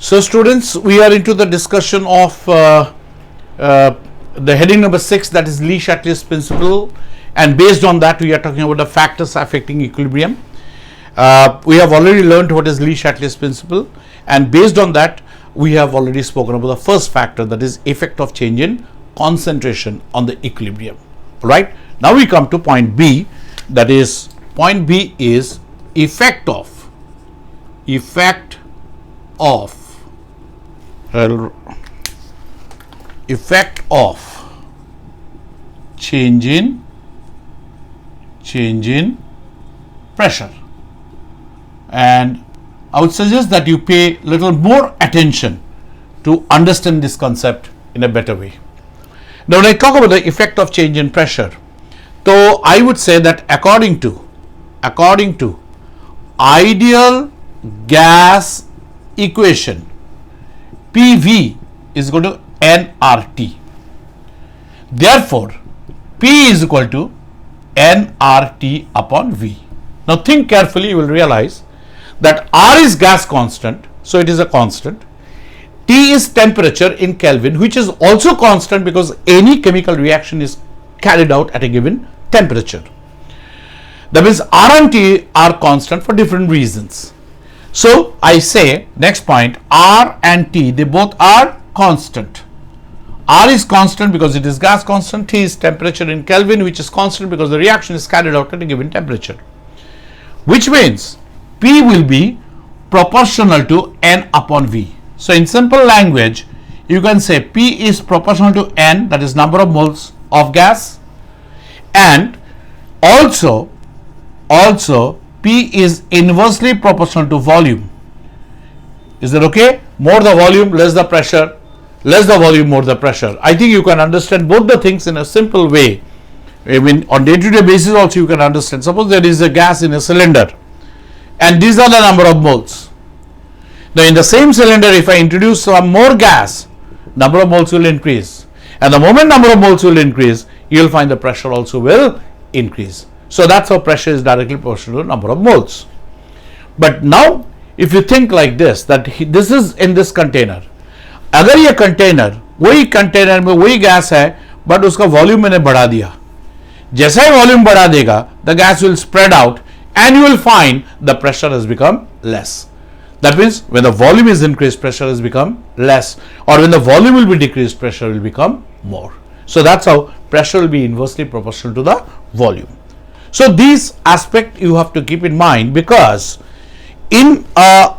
So students, we are into the discussion of the heading number 6, that is Le Chatelier's principle, and based on that we are talking about the factors affecting equilibrium. We have already learned what is Le Chatelier's principle, and based on that we have already spoken about the first factor, that is effect of change in concentration on the equilibrium. Right, now we come to point B, that is point B is effect of change in pressure, and I would suggest that you pay little more attention to understand this concept in a better way. Now when I talk about the effect of change in pressure, so I would say that according to ideal gas equation, PV is equal to nRT. Therefore, P is equal to nRT upon V. Now think carefully, you will realize that R is gas constant, so it is a constant. T is temperature in Kelvin, which is also constant because any chemical reaction is carried out at a given temperature. That means R and T are constant for different reasons. So I say, next point, R and T, they both are constant. R is constant because it is gas constant. T is temperature in Kelvin, which is constant because the reaction is carried out at a given temperature, which means P will be proportional to N upon V. So in simple language, you can say P is proportional to N, that is number of moles of gas, and also P is inversely proportional to volume. Is that okay? More the volume, less the pressure, less the volume, more the pressure. I think you can understand both the things in a simple way. I mean, on day-to-day basis also you can understand. Suppose there is a gas in a cylinder and these are the number of moles. Now in the same cylinder, if I introduce some more gas, number of moles will increase, and the moment number of moles will increase, you will find the pressure also will increase. So that's how pressure is directly proportional to number of moles. But now if you think like this, that this is in this container, अगर ये container वही container में वही gas है but उसका volume मैंने बढ़ा दिया, जैसा ही वॉल्यूम बढ़ा देगा the gas will spread out and you will find the pressure has become less. That means when the volume is increased, pressure has become less, or when the volume will be decreased, pressure will become more. So that's how pressure will be inversely proportional to the volume. So these aspect you have to keep in mind, because in a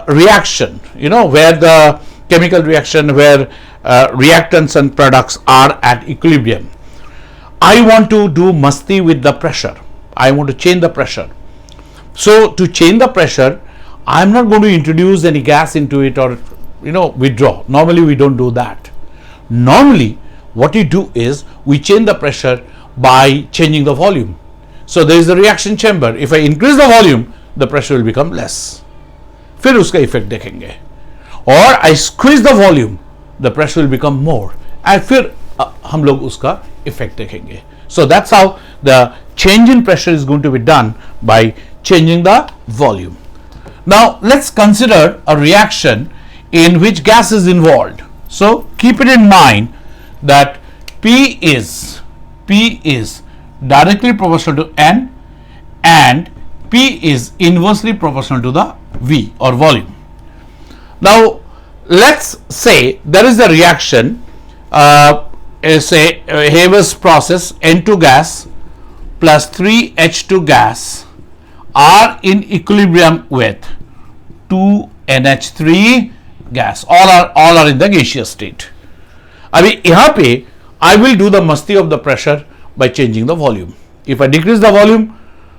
reaction, where the chemical reaction, where reactants and products are at equilibrium, I want to do masti with the pressure. I want to change the pressure. So to change the pressure, I am not going to introduce any gas into it or withdraw. Normally we don't do that. Normally what we do is we change the pressure by changing the volume. So there is a reaction chamber. If I increase the volume, the pressure will become less. फिर उसका effect देखेंगे. Or I squeeze the volume, the pressure will become more, and फिर हम लोग उसका effect देखेंगे. So that's how the change in pressure is going to be done, by changing the volume. Now let's consider a reaction in which gas is involved. So keep it in mind that P is directly proportional to N and P is inversely proportional to the V or volume. Now let's say there is a reaction, say Haber's process, N2 gas plus 3H2 gas are in equilibrium with 2NH3 gas. All are in the gaseous state. अभी यहाँ पे I will do the masti of the pressure by changing the volume. If I decrease the volume,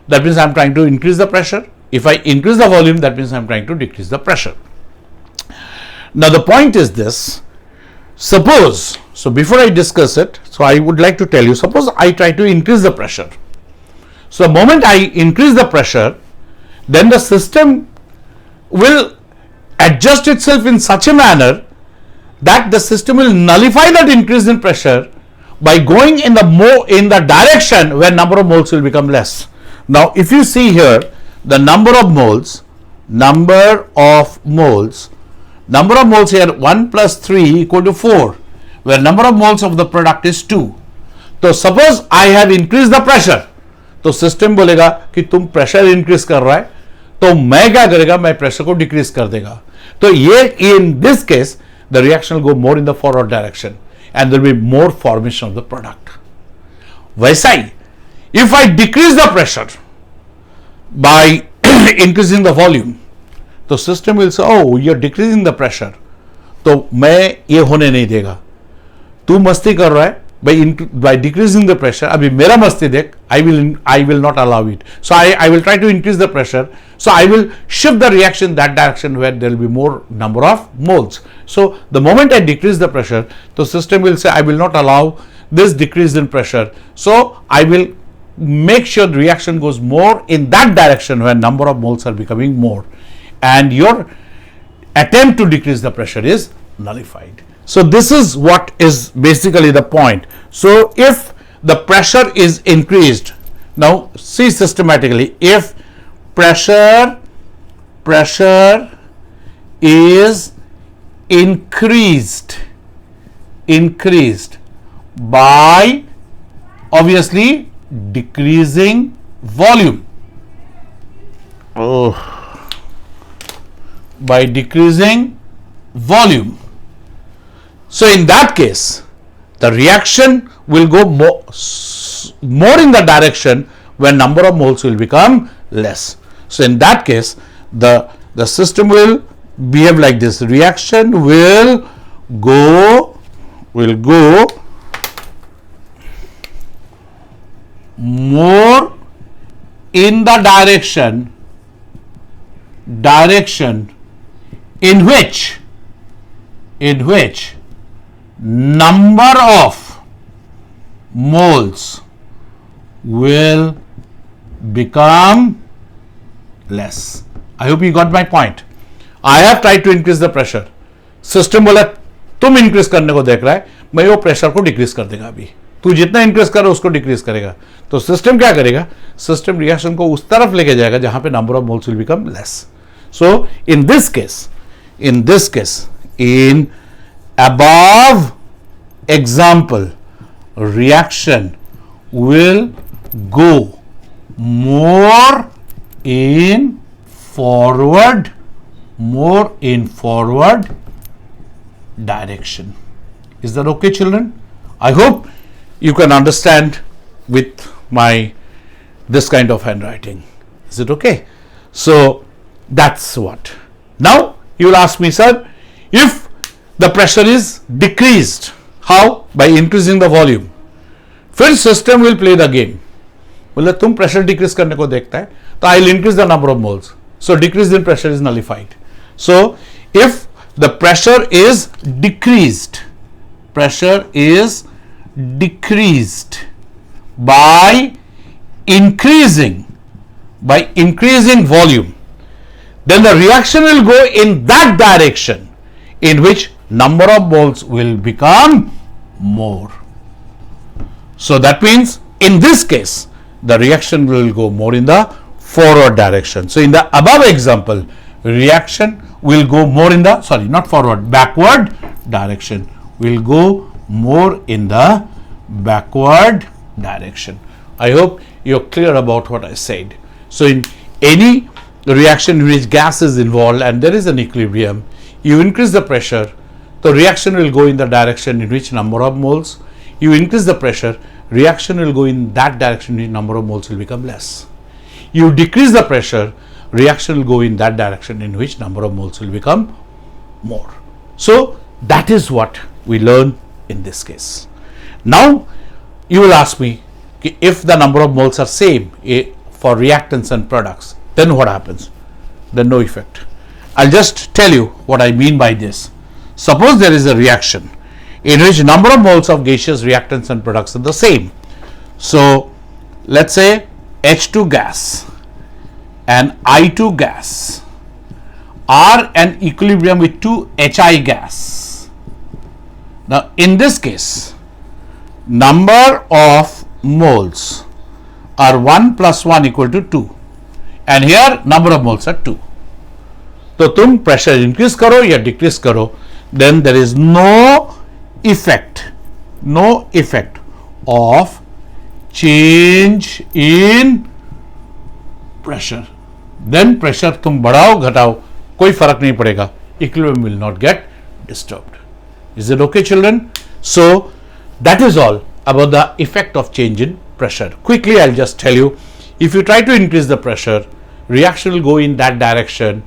that means I am trying to increase the pressure. If I increase the volume, that means I am trying to decrease the pressure. Now the point is this. Suppose, so before I discuss it, so I would like to tell you, suppose I try to increase the pressure. So the moment I increase the pressure, then the system will adjust itself in such a manner that the system will nullify that increase in pressure by going in the direction where number of moles will become less. Now if you see here, the number of moles number of moles here 1 plus 3 equal to 4, where number of moles of the product is 2. तो suppose I have increased the pressure, तो system बोलेगा कि तुम pressure increase कर रहा है, तो मैं क्या करेगा, मैं प्रेशर को डिक्रीज कर देगा. तो ये in this case the reaction will go more in the forward direction and there will be more formation of the product. वैसा ही if I decrease the pressure by increasing the volume, तो system will say oh you are decreasing the pressure, तो मैं ये होने नहीं देगा. तू मस्ती कर रहा है, by decreasing the pressure, अभी मेरा मस्ती देख, I will not allow it. So I will try to increase the pressure. So I will shift the reaction that direction where there will be more number of moles. So the moment I decrease the pressure, the system will say I will not allow this decrease in pressure. So I will make sure the reaction goes more in that direction where number of moles are becoming more, and your attempt to decrease the pressure is nullified. So this is what is basically the point. So if the pressure is increased, now see systematically, if pressure is increased by obviously decreasing volume, by decreasing volume. So in that case, the reaction will go more in the direction where number of moles will become less. So in that case, the system will behave like this. Reaction will go more in the direction in which number of moles will become less. I hope you got my point. I have tried to increase the pressure. System बोला तुम increase करने को देख रहा है, मैं वो pressure को decrease कर देगा. अभी तू जितना increase कर उसको decrease करेगा. तो system क्या करेगा? System reaction को उस तरफ लेके जाएगा जहां पे number of moles will become less. So in this case, in above example, reaction will go more in forward direction. Is that okay, children? I hope you can understand with my this kind of handwriting. Is it okay? So that's what. Now you will ask me, sir, if the pressure is decreased, how? By increasing the volume. फिर system will play the game. बोले तुम pressure decrease करने को देखता है, तो I will increase the number of moles. So decrease in pressure is nullified. So if the pressure is decreased by increasing volume, then the reaction will go in that direction in which number of moles will become more. So that means in this case the reaction will go more in the forward direction. So in the above example, reaction will go more in the backward direction, will go more in the backward direction. I hope you're clear about what I said. So in any reaction in which gas is involved and there is an equilibrium, you increase the pressure, the reaction will go in the direction in which number of moles. You increase the pressure, reaction will go in that direction in which number of moles will become less. You decrease the pressure, reaction will go in that direction in which number of moles will become more. So that is what we learn in this case. Now you will ask me, if the number of moles are same for reactants and products, then what happens? Then no effect. I'll just tell you what I mean by this. Suppose there is a reaction in which number of moles of gaseous reactants and products are the same. So let's say H2 gas and I2 gas are an equilibrium with 2 HI gas. Now in this case, number of moles are 1 plus 1 equal to 2, and here number of moles are 2. तो तुम pressure increase करो या decrease करो, then there is no effect of change in pressure. Then pressure तुम बढ़ाओ घटाओ कोई फर्क नहीं पड़ेगा, equilibrium will not get disturbed. Is it okay, children? So that is all about the effect of change in pressure. Quickly I'll just tell you, if you try to increase the pressure, reaction will go in that direction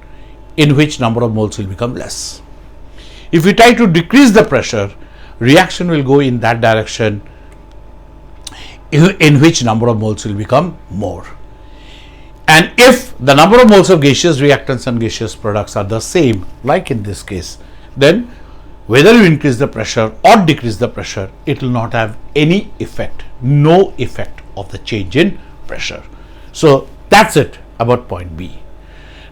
in which number of moles will become less. If you try to decrease the pressure, reaction will go in that direction in which number of moles will become more. And if the number of moles of gaseous reactants and gaseous products are the same, like in this case, then whether you increase the pressure or decrease the pressure, it will not have any effect, no effect of the change in pressure. So that's it about point B.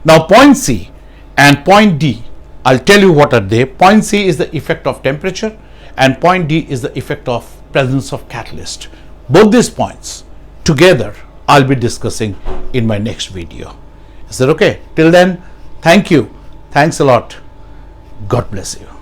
Now point C and point D, I'll tell you what are they. Point C is the effect of temperature and point D is the effect of presence of catalyst. Both these points together I'll be discussing in my next video. Is that okay? Till then, thank you. Thanks a lot. God bless you.